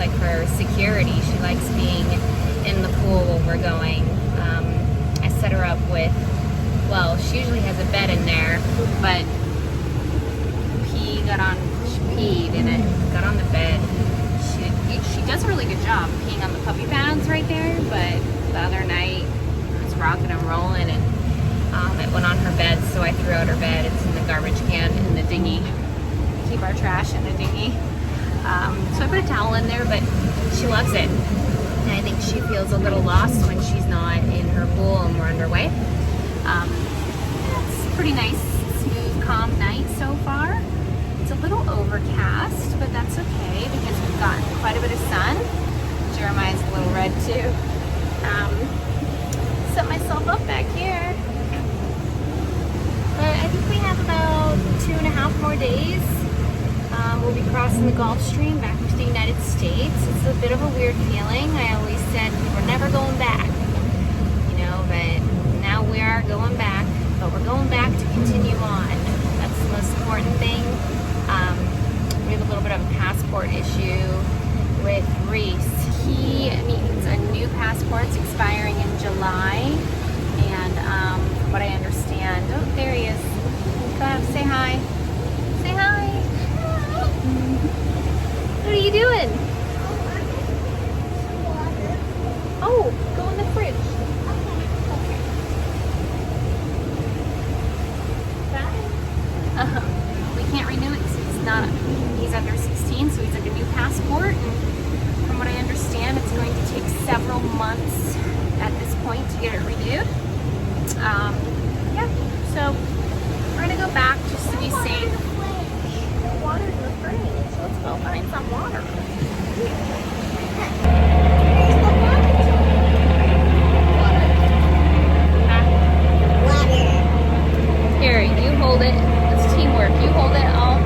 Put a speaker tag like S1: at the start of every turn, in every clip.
S1: like her security. She likes being in the pool when we're going. I set her up with, well, she usually has a bed in there, but she peed in it, got on the bed. She does a really good job peeing on the puppy pads right there, but the other night it was rocking and rolling, and it went on her bed, so I threw out her bed. It's in the garbage can in the dinghy. We keep our trash in the dinghy. So I put a towel in there, but she loves it. And I think she feels a little lost when she's not in her pool and we're underway. It's a pretty nice, smooth, calm night so far. It's a little overcast, but that's okay because we've gotten quite a bit of sun. Jeremiah's a little red too. Set myself up back here. But I think we have about 2.5 more days. We'll be crossing the Gulf Stream back to the United States. It's a bit of a weird feeling. I always said we were never going back, you know, but now we are going back. But we're going back to continue on. That's the most important thing. We have a little bit of a passport issue with Reese. He needs a new passport's expiring in July, and from what I understand, oh, there he is. Come say hi. Say hi. What are you doing? Oh, go in the fridge. Okay. Bye. We can't renew it because he's under 16, so he's like a new passport. And from what I understand, it's going to take several months at this point to get it renewed. Yeah, so we're gonna go back just to be safe. The water's in the fridge. Let's go find some water. Here, you hold it. It's teamwork. You hold it all.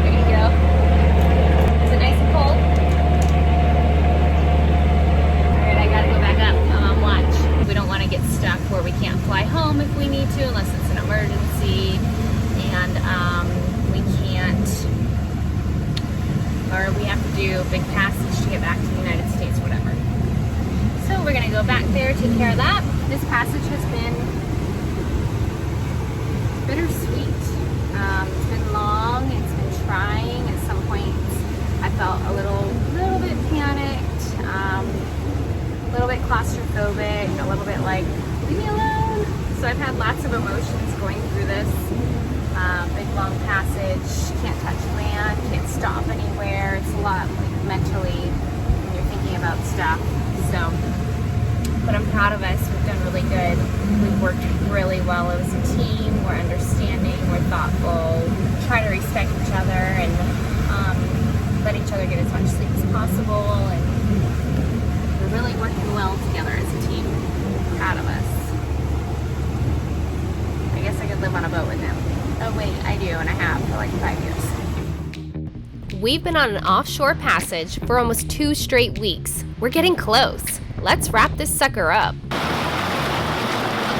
S1: There you go. Is it nice and cold? Alright, I gotta go back up. I'm on watch. We don't want to get stuck where we can't fly home if we need to, unless it's an emergency. And we can't, or we have to do a big passage to get back to the United States, whatever. So we're gonna go back there, take care of that. This passage has been bittersweet. It's been long, it's been trying. At some points I felt a little bit panicked, a little bit claustrophobic, a little bit like, leave me alone. So I've had lots of emotions going through this. Big long passage, can't touch land, can't stop anywhere. It's a lot like mentally when you're thinking about stuff. So, but I'm proud of us. We've done really good. We've worked really well as a team. We're understanding, we're thoughtful, try to respect each other and let each other get as much sleep as possible. And we're really working well together as a team. Proud of us. I guess I could live on a boat with him. Oh wait, I do, and I have for like 5 years. We've been on an offshore passage for almost 2 straight weeks. We're getting close. Let's wrap this sucker up. Looks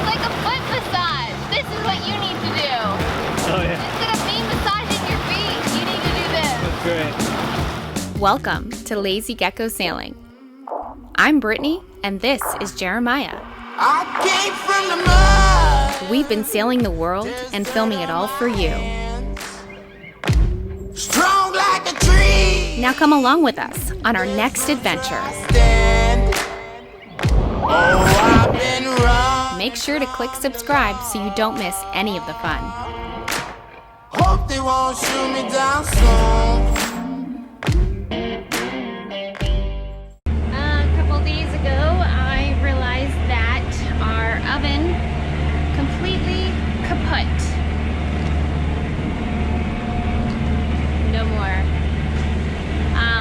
S1: like a foot massage. This is what you need to do.
S2: Oh yeah.
S1: Instead of me massaging your feet, you need to do this.
S2: That's great.
S1: Welcome to Lazy Gecko Sailing. I'm Brittany, and this is Jeremiah.
S3: I came from the mud.
S1: We've been sailing the world and filming it all for you.
S3: Strong like a tree.
S1: Now come along with us on our next adventure.
S3: Oh, I've been wrong.
S1: Make sure to click subscribe so you don't miss any of the fun.
S3: Hope they won't shoot me down soon.
S1: A couple days ago, I realized that our oven completely kaput. No more.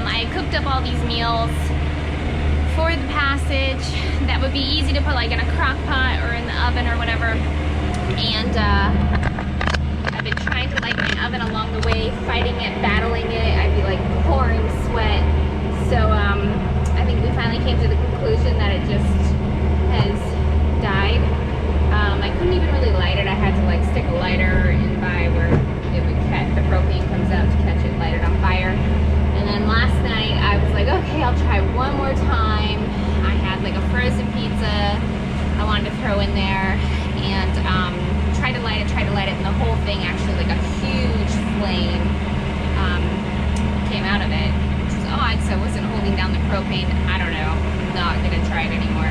S1: I cooked up all these meals for the passage that would be easy to put like in a crock pot or in the oven or whatever. And I've been trying to light my oven along the way, fighting it, battling it. I'd be like pouring sweat. So I think we finally came to the conclusion that it just has died. I couldn't even really light it. I had to like stick a lighter in by where it would catch, the propane comes out to catch it, light it on fire. And then I'll try one more time. I had like a frozen pizza I wanted to throw in there, and tried to light it, and the whole thing actually, like a huge flame came out of it, which is odd, so I wasn't holding down the propane. I don't know, I'm not gonna try it anymore.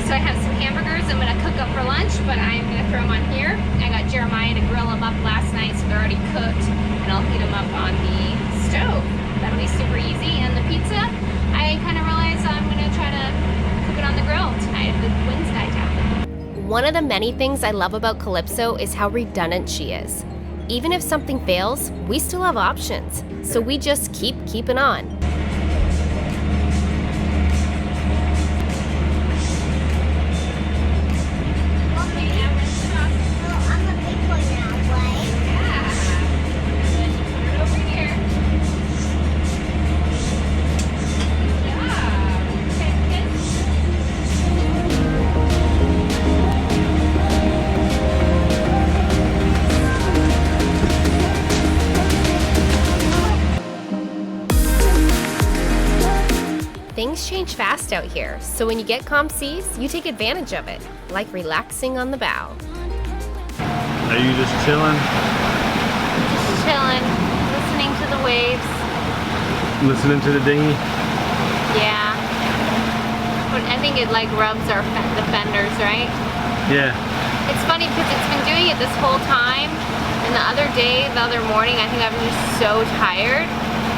S1: So I have some hamburgers I'm gonna cook up for lunch, but I'm gonna throw them on here. I got Jeremiah to grill them up last night, so they're already cooked, and I'll heat them up on the stove. That'll be super easy. And the pizza, I kind of realized I'm gonna try to cook it on the grill tonight if the winds die down.
S4: One of the many things I love about Calypso is how redundant she is. Even if something fails, we still have options, so we just keep keeping on. Things change fast out here, so when you get calm seas, you take advantage of it, like relaxing on the bow.
S2: Are you just chilling?
S1: Just chilling, listening to the waves.
S2: Listening to the dinghy?
S1: Yeah. But I think it like rubs our the fenders, right?
S2: Yeah.
S1: It's funny because it's been doing it this whole time, and the other morning, I think I was just so tired,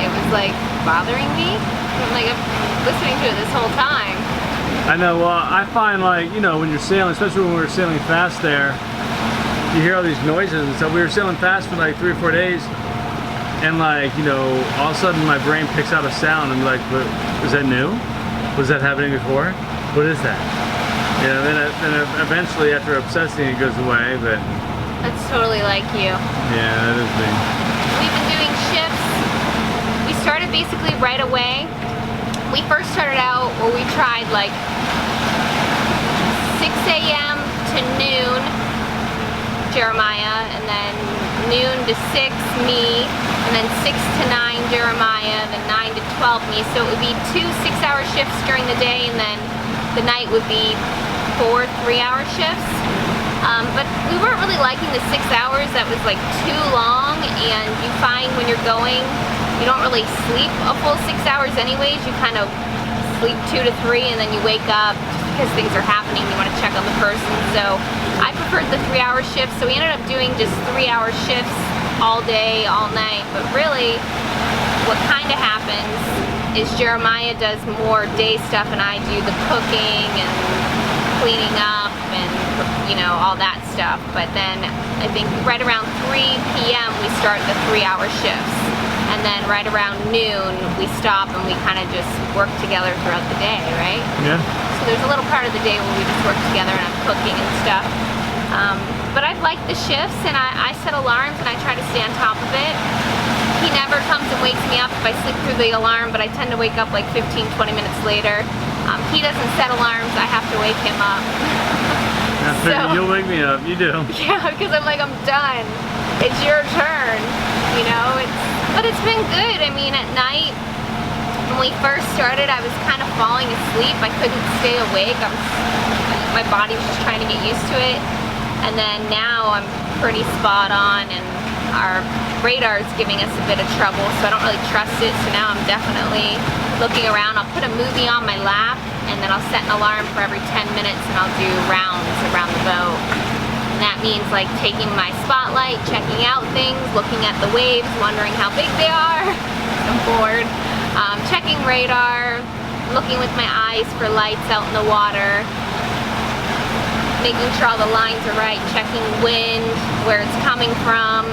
S1: it was like bothering me. I'm like, I'm listening to it this whole time.
S2: I know, well, I find like, you know, when you're sailing, especially when we were sailing fast there, you hear all these noises and stuff. We were sailing fast for like 3 or 4 days, and like, you know, all of a sudden my brain picks out a sound and I'm like, but was that new? Was that happening before? What is that? You know, then eventually after obsessing it goes away, but...
S1: That's totally like you.
S2: Yeah, that is me.
S1: We've been doing shifts. We started basically right away. We first started out where we tried like 6 a.m. to noon, Jeremiah, and then noon to 6, me, and then 6 to 9, Jeremiah, then 9 to 12, me. So it would be 2 6-hour shifts during the day, and then the night would be 4 3-hour shifts. But we weren't really liking the 6 hours. That was like too long, and you find when you're going, you don't really sleep a full 6 hours anyways. You kind of sleep 2 to 3, and then you wake up just because things are happening. You want to check on the person. So I preferred the 3-hour shifts. So we ended up doing just 3-hour shifts all day, all night. But really, what kind of happens is Jeremiah does more day stuff, and I do the cooking and cleaning up and, you know, all that stuff. But then I think right around 3 p.m. we start the 3-hour shifts. And then right around noon, we stop and we kind of just work together throughout the day, right?
S2: Yeah.
S1: So there's a little part of the day where we just work together and I'm cooking and stuff. But I like the shifts, and I set alarms and I try to stay on top of it. He never comes and wakes me up if I sleep through the alarm, but I tend to wake up like 15, 20 minutes later. He doesn't set alarms, I have to wake him up.
S2: So, you'll wake me up, you do.
S1: Yeah, because I'm like, I'm done. It's your turn, you know? But it's been good. I mean, at night, when we first started, I was kind of falling asleep. I couldn't stay awake. My body was just trying to get used to it. And then now I'm pretty spot on, and our radar is giving us a bit of trouble, so I don't really trust it. So now I'm definitely looking around. I'll put a movie on my lap, and then I'll set an alarm for every 10 minutes, and I'll do rounds around the boat. And that means like taking my spotlight, checking out things, looking at the waves, wondering how big they are. I'm bored. Checking radar, looking with my eyes for lights out in the water, making sure all the lines are right, checking wind, where it's coming from,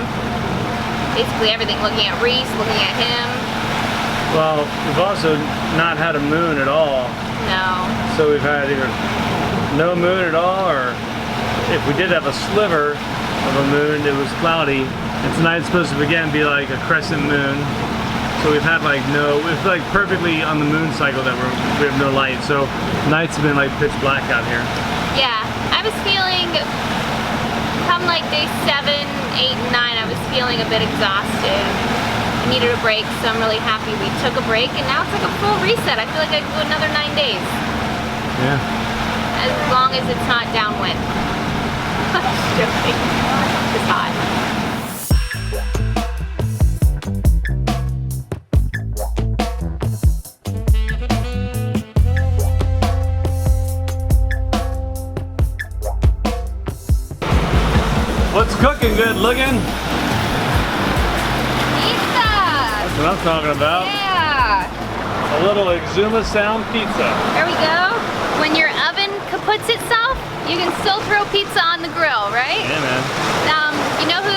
S1: basically everything, looking at Reese, looking at him.
S2: Well, we've also not had a moon at all.
S1: No.
S2: So we've had either no moon at all, or if we did have a sliver of a moon, it was cloudy. And tonight's supposed to again be like a crescent moon. So we've had like it's like perfectly on the moon cycle that we have no light. So nights have been like pitch black out here.
S1: Yeah, I was feeling, come like day 7, 8, and 9, I was feeling a bit exhausted. I needed a break, so I'm really happy we took a break, and now it's like a full reset. I feel like I can go another 9 days.
S2: Yeah.
S1: As long as it's not downwind. Just joking. It's hot.
S2: What's cooking? Good looking?
S1: Pizza!
S2: That's what I'm talking about.
S1: Yeah!
S2: A little Exuma sound pizza.
S1: There we go. When your oven kaputs itself, you can still throw pizza on the grill, right?
S2: Yeah, man.
S1: You know who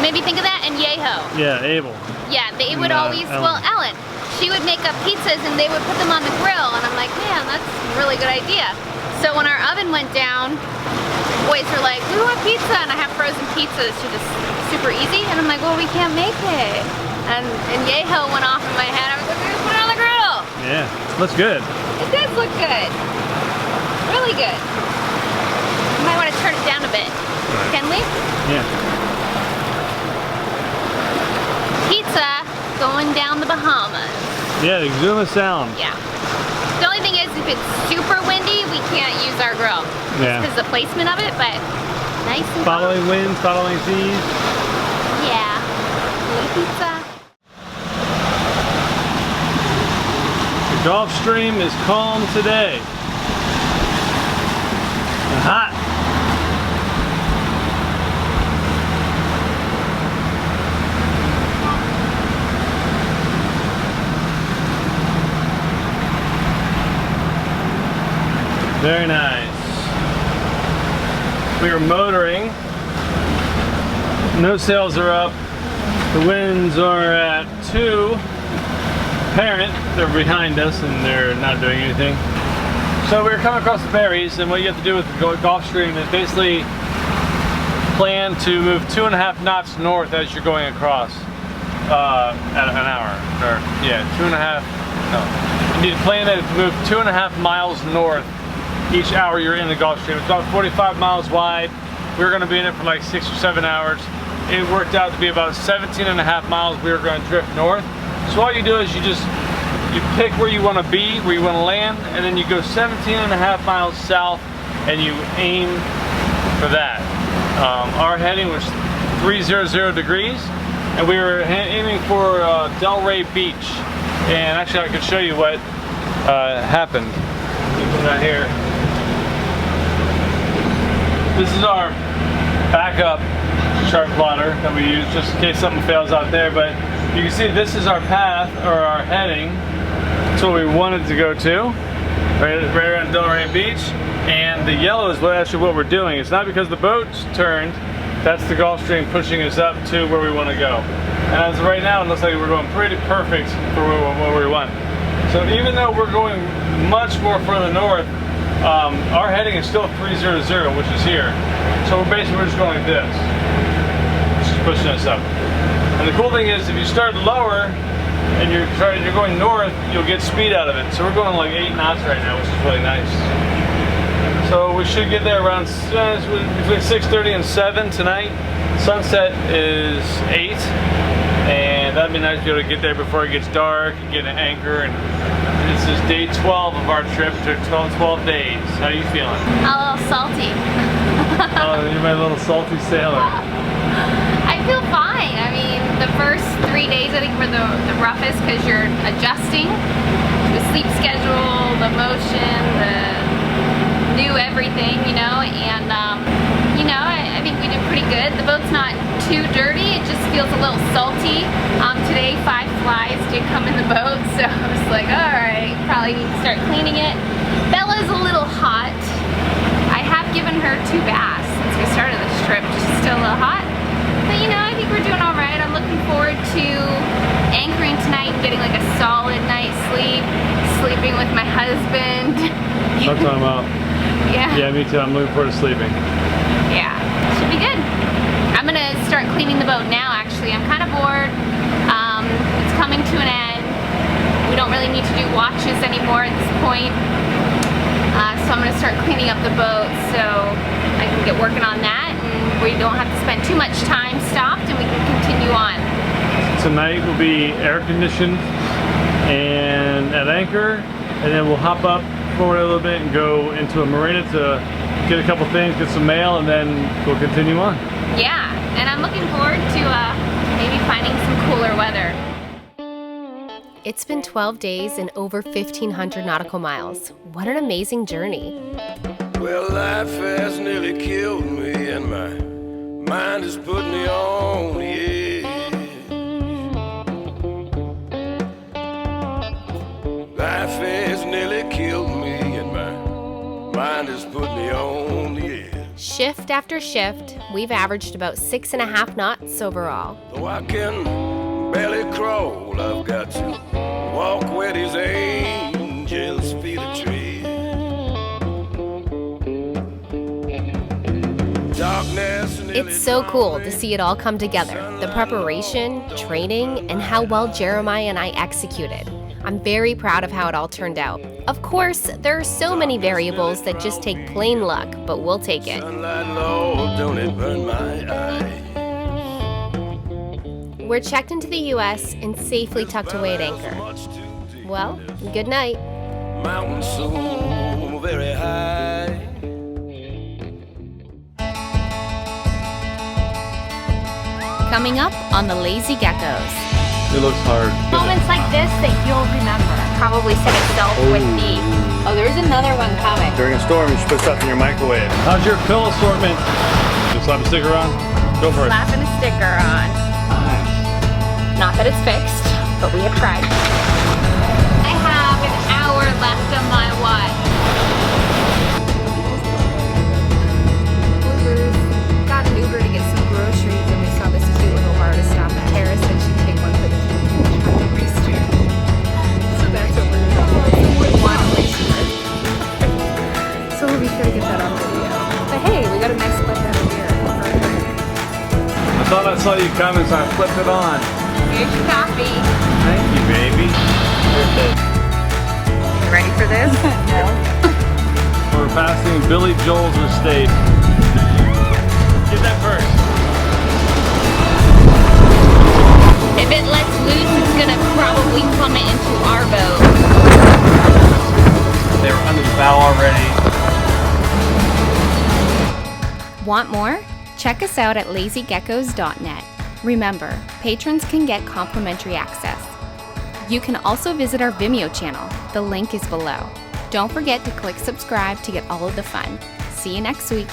S1: made me think of that? And Yeho.
S2: Yeah, Abel.
S1: Yeah, they would always,
S2: Ellen.
S1: well, Ellen, she would make up pizzas and they would put them on the grill, and I'm like, man, that's a really good idea. So when our oven went down, boys were like, we want pizza, and I have frozen pizzas to just super easy, and I'm like, well, we can't make it. And Yeho went off in my head. I was like, let's put it on the grill.
S2: Yeah, looks good.
S1: It does look good. Really good. You might want to turn it down a bit.
S2: Right.
S1: Can we?
S2: Yeah.
S1: Pizza going down the Bahamas.
S2: Yeah, Exuma sound.
S1: Yeah. The only thing is, if it's super windy, we can't use our grill.
S2: Yeah.
S1: Because of the placement of it, but nice and
S2: Following winds, following seas.
S1: Yeah. Little pizza.
S2: The Gulf Stream is calm today. And hot. Very nice. We are motoring. No sails are up. The winds are at 2. Apparent. They're behind us and they're not doing anything. So we're coming across the berries, and what you have to do with the Gulf Stream is basically plan to move 2.5 knots north as you're going across at an hour. Or yeah, 2.5. No. You need to plan to move 2.5 miles north each hour you're in the Gulf Stream. It's about 45 miles wide. We were going to be in it for like 6 or 7 hours. It worked out to be about 17.5 miles we were going to drift north. So all you do is you pick where you want to be, where you want to land, and then you go 17.5 miles south and you aim for that. Our heading was 300 degrees, and we were aiming for Delray Beach. And actually I could show you what happened. Right here. This is our backup chart plotter that we use just in case something fails out there, but you can see this is our path, or our heading. That's what we wanted to go to, right around Delray Beach. And the yellow is actually what we're doing. It's not because the boat's turned, that's the Gulf Stream pushing us up to where we want to go. And as of right now, it looks like we're going pretty perfect for what we want. So even though we're going much more further north, our heading is still 300, which is here. So we're just going like this. It's just pushing us up. And the cool thing is, if you start lower and you're going north, you'll get speed out of it. So we're going like 8 knots right now, which is really nice. So we should get there around between 6:30 and 7 tonight. Sunset is 8. And that'd be nice to be able to get there before it gets dark and get an anchor. And this is day 12 of our trip. It took 12 days. How are you feeling?
S1: A little salty.
S2: Oh, you're my little salty sailor.
S1: I feel fine. I mean, the first 3 days I think were the roughest because you're adjusting the sleep schedule, the motion, the new everything, you know, and you know, I think we did pretty good. The boat's not too dirty, it just feels a little salty. Today 5 flies did come in the boat, so I was like, alright, probably need to start cleaning it. Bella's a little hot. I have given her 2 baths since we started this trip, just still a little hot. But you know, I think we're doing alright. I'm looking forward to anchoring tonight and getting like a solid night's sleep, sleeping with my husband.
S2: That's what I'm about.
S1: Yeah.
S2: Yeah, me too. I'm looking forward to sleeping.
S1: Yeah, should be good. I'm gonna start cleaning the boat now actually. I'm kind of bored. It's coming to an end. We don't really need to do watches anymore at this point. So I'm gonna start cleaning up the boat so I can get working on that and we don't have to spend too much time stopped and we can continue on.
S2: tonight will be air conditioned and at anchor, and then we'll hop up forward a little bit and go into a marina to get a couple things, get some mail, and then we'll continue on.
S1: Yeah, and I'm looking forward to maybe finding some cooler weather.
S4: It's been 12 days and over 1,500 nautical miles. What an amazing journey.
S5: Well, life has nearly killed me, and my mind has put me on the edge. Life has nearly killed me, and my mind has put me on the edge.
S4: Shift after shift, we've averaged about 6.5 knots overall.
S5: Though I can barely crawl, I've got to walk where these angels' feet are tread. Darkness nearly
S4: It's so cool to see it all come together. The preparation, training, and how well Jeremiah and I executed. I'm very proud of how it all turned out. Of course, there are so many variables that just take plain luck, but we'll take it.
S5: sunlight, Lord, don't it burn my eyes.
S4: We're checked into the US and safely tucked away at anchor. Well, good night.
S5: Mountains so very high.
S1: Coming up on the Lazy Geckos.
S2: It looks hard.
S1: Moments like this that you'll remember. Probably set itself with the, oh, there's another one coming.
S2: During a storm, you should put stuff in your microwave. How's your pill assortment? Just slap a sticker on? Go for it.
S1: Slapping a sticker on. Not that it's fixed, but we have tried. I have an hour left on my watch. Got an Uber to get some groceries, and we saw this cute little bar to stop at. Tara said she'd take one for the team. So that's what we're doing. We want to So we'll be sure to get that on video. But hey, we got a nice split down here.
S2: I thought I saw you coming, so I flipped it on.
S1: Here's your coffee.
S2: Thank you, baby.
S1: You ready for this? No.
S2: We're passing Billy Joel's estate. Get that first.
S1: If it lets loose, it's gonna probably plummet into our boat.
S2: They were under the bow already.
S1: Want more? Check us out at lazygeckos.net. Remember, patrons can get complimentary access. You can also visit our Vimeo channel. The link is below. Don't forget to click subscribe to get all of the fun. See you next week.